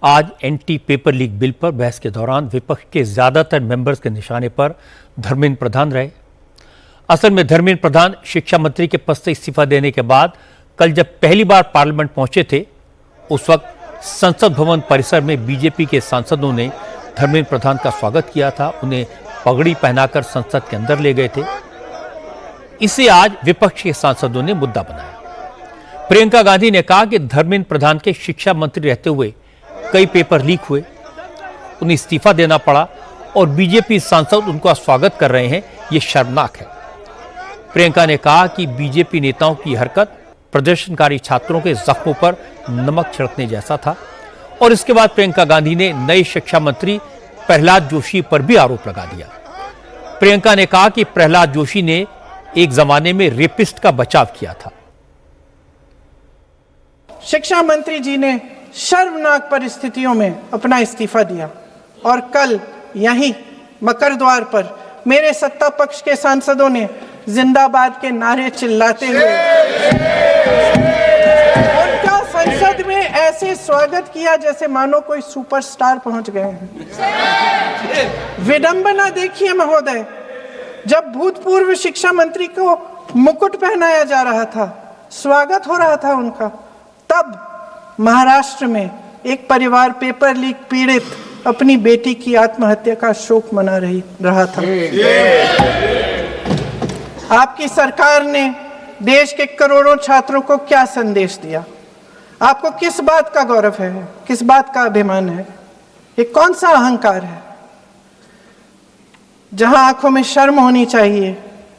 आज anti paper leak bill पर बहस के दौरान विपक्ष के ज्यादातर मेंबर्स के निशाने पर धर्मेंद्र प्रधान रहे। असल में धर्मेंद्र प्रधान शिक्षा मंत्री के पद से इस्तीफा देने के बाद कल जब पहली बार पार्लियामेंट पहुंचे थे, उस वक्त संसद भवन परिसर में बीजेपी के सांसदों ने धर्मेंद्र प्रधान का स्वागत किया था, उन्हें पगड़ी पहनाकर संसद के अंदर ले गए थे। इसे आज विपक्ष के सांसदों ने मुद्दा बनाया। प्रियंका गांधी ने कहा कि धर्मेंद्र प्रधान के शिक्षा मंत्री रहते हुए कई पेपर लीक हुए, उन्हें इस्तीफा देना पड़ा और बीजेपी सांसद उनका स्वागत कर रहे हैं, ये शर्मनाक है। प्रियंका ने कहा कि बीजेपी नेताओं की हरकत प्रदर्शनकारी छात्रों के जख्मों पर नमक छिड़कने जैसा था। और इसके बाद प्रियंका गांधी ने नए शिक्षा मंत्री प्रहलाद जोशी पर भी आरोप लगा दिया। प्रियंका ने कहा कि प्रहलाद जोशी ने एक जमाने में रेपिस्ट का बचाव किया था। शिक्षा मंत्री जी ने शर्मनाक परिस्थितियों में अपना इस्तीफा दिया और कल यहीं मकर द्वार पर मेरे सत्ता पक्ष के सांसदों ने जिंदाबाद के नारे चिल्लाते हुए उनका संसद में ऐसे स्वागत किया जैसे मानो कोई सुपरस्टार पहुंच गए हैं। विडंबना देखिए महोदय, जब भूतपूर्व शिक्षा मंत्री को मुकुट पहनाया जा रहा था, स्वागत हो रहा था उनका, तब महाराष्ट्र में एक परिवार पेपर लीक पीड़ित अपनी बेटी की आत्महत्या का शोक मना रहा था। आपकी सरकार ने देश के करोड़ों छात्रों को क्या संदेश दिया? आपको किस बात का गौरव है, किस बात का अभिमान है? ये कौन सा अहंकार है? जहां आंखों में शर्म होनी चाहिए,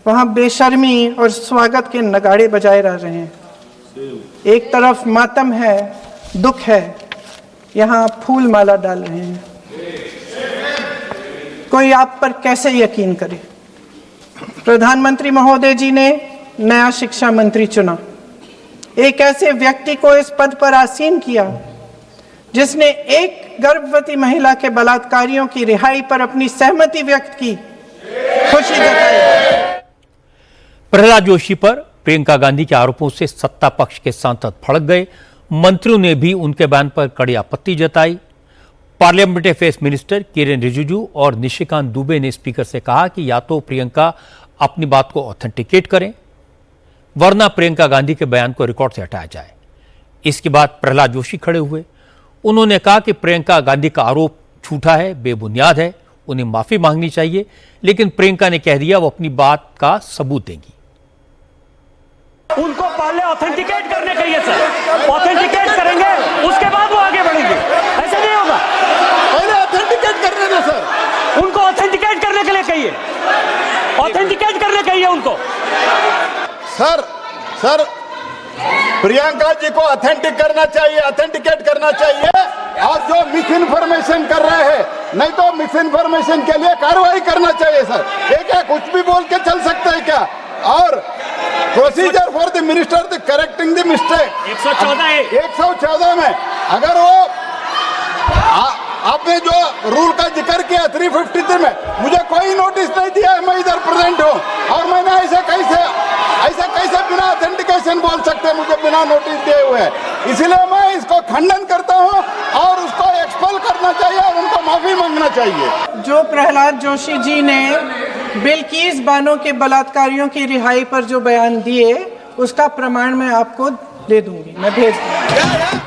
वहां बेशर्मी और स्वागत के नगाड़े बजाए रह रहे हैं। एक तरफ मातम है, दुख है, यहां फूल माला डाल रहे हैं। कोई आप पर कैसे यकीन करे? प्रधानमंत्री महोदय जी ने नया शिक्षा मंत्री चुना, एक ऐसे व्यक्ति को इस पद पर आसीन किया जिसने एक गर्भवती महिला के बलात्कारियों की रिहाई पर अपनी सहमति व्यक्त की, खुशी जताई। प्रहलाद जोशी पर प्रियंका गांधी के आरोपों से सत्ता पक्ष के सांसद भड़क गए। मंत्रियों ने भी उनके बयान पर कड़ी आपत्ति जताई। Parliamentary affairs minister Kiren Rijiju और निशिकांत दुबे ने स्पीकर से कहा कि या तो प्रियंका अपनी बात को ऑथेंटिकेट करें, वरना प्रियंका गांधी के बयान को रिकॉर्ड से हटाया जाए। इसके बाद प्रहलाद जोशी खड़े हुए। उन्होंने कहा कि प्रियंका गांधी का आरोप झूठा है, बेबुनियाद है, उन्हें माफी मांगनी चाहिए। लेकिन प्रियंका ने कह दिया वो अपनी बात का सबूत देंगी। उनको पहले ऑथेंटिकेट करने के लिए सर, ऑथेंटिकेट करेंगे उसके बाद वो आगे बढ़ेंगे, ऐसे नहीं होगा। पहले ऑथेंटिकेट करने दो सर, उनको ऑथेंटिकेट करने के लिए कहिए, ऑथेंटिकेट करने कहिए उनको। सर प्रियंका जी को ऑथेंटिक करना चाहिए, ऑथेंटिकेट करना चाहिए। और जो मिस इन्फॉर्मेशन कर रहे हैं, नहीं तो मिस इन्फॉर्मेशन के लिए कार्रवाई करना चाहिए सर। ये क्या कुछ भी बोल के चल सकता है क्या? और procedure for the minister the correcting the mistake 114 में अगर वो आपने जो रूल का जिक्र किया 353 में, मुझे कोई नोटिस नहीं दिया है, मैं इधर प्रेजेंट हूँ और मैंने ऐसे कैसे बिना ऑथेंटिकेशन बोल सकते, मुझे बिना नोटिस दिए हुए। इसलिए मैं इसको खंडन करता हूँ और उसको एक्सपेल करना चाहिए और उनको माफी मांगना चाहिए। जो प्रहलाद जोशी जी ने बिल्किस बानो के बलात्कारियों की रिहाई पर जो बयान दिए, उसका प्रमाण मैं आपको दे दूंगी, मैं भेज दूंगी।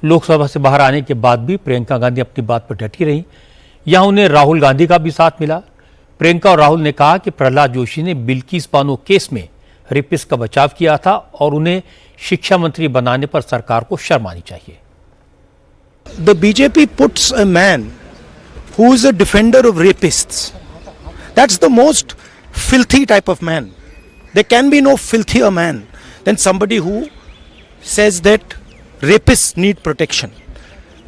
लोकसभा से बाहर आने के बाद भी प्रियंका गांधी अपनी बात पर डटी रही। यहां उन्हें राहुल गांधी का भी साथ मिला। प्रियंका और राहुल ने कहा कि प्रहलाद जोशी ने बिल्किस बानो केस में रेपिस्ट का बचाव किया था और उन्हें शिक्षा मंत्री बनाने पर सरकार को शर्म आनी चाहिए। The BJP puts a man who is a defender of rapists. That's the most filthy type of man. There can be no filthier man than somebody who says that rapists need protection.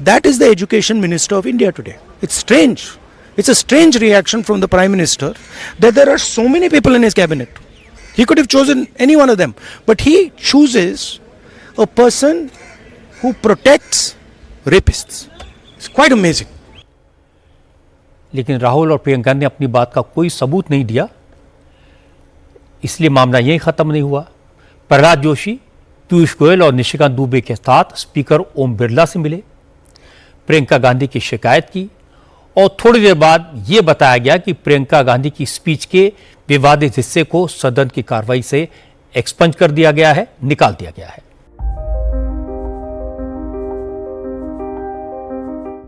That is the education minister of India today. It's strange. It's a strange reaction from the Prime Minister that there are so many people in his cabinet. He could have chosen any one of them, but he chooses a person who protects rapists. It's quite amazing. लेकिन राहुल और प्रियंका ने अपनी बात का कोई सबूत नहीं दिया, इसलिए मामला यहीं खत्म नहीं हुआ। प्रहलाद जोशी पीयूष गोयल और निशिकांत दुबे के साथ स्पीकर ओम बिरला से मिले। प्रियंका गांधी की शिकायत की और थोड़ी देर बाद यह बताया गया कि प्रियंका गांधी की स्पीच के विवादित हिस्से को सदन की कार्रवाई से एक्सपंज कर दिया गया है, निकाल दिया गया है।